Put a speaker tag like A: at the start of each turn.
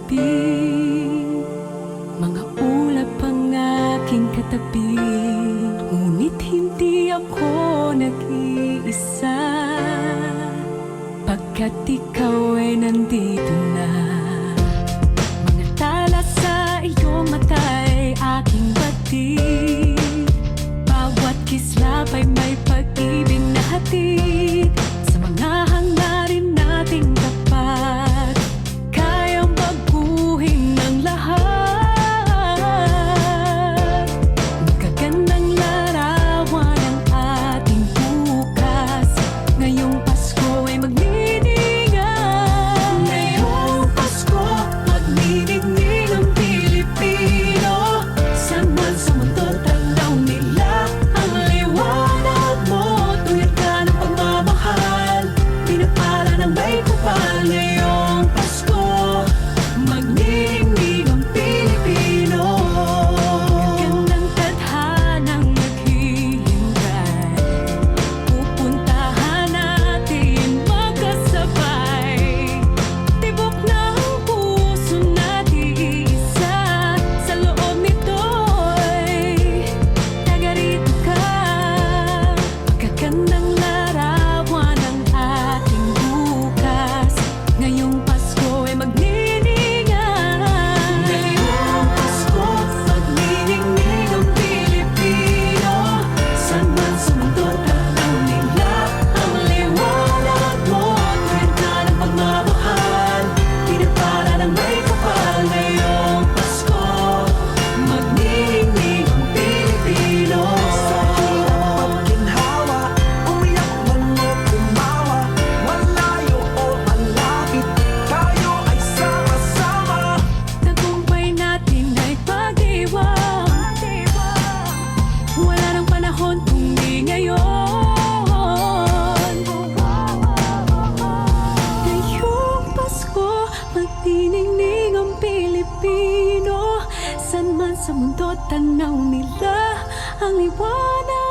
A: gabi, mga ulap ang aking katabi, ngunit hindi ako nag-iisa, pagkat ikaw ay nandito na. Mga tala sa iyong mata'y aking batid, bawat kislap ay may pag-ibig na hatid. Sa mga hangarin nating tapat, kayang baguhin ng lahat. Magagandang larawan ang ating bukas, ngayong Pasko ay magniningay. Ngayong Pasko, magniningning ang Pilipino. Saan man sa mundo tanaw nila ang liwanag mo. Tuyad ka ng pagmamahal, pinapala ng may kapal. Ngayong Pasko, magniningning ang Pilipino. Magagandang tadhanang naghihintay, pupuntahan natin magkasabay. Tibok ng puso natin isa, sa loob nito'y taga-rito ka. Magagandang larawan ang ating bukas, ngayong Pasko ay magniningay. Ngayong Pasko, magniningning ang Pilipino. Saan man sa mundo tanaw nila ang liwanag mo. Tuyad ka ng pagmamahal, pinapala ng may kapal. Ngayong Pasko, magniningning ang Pilipino.
B: Sa hirap pagginhawa, umiyak man o tumawa, malayo o malapit, tayo ay sama-sama.
A: Tagumpay natin ay pag-iwan, wala nang panahon kung di ngayon. Ngayong Pasko, magniningning ang Pilipino. Saan man sa mundo tanaw nila ang liwanag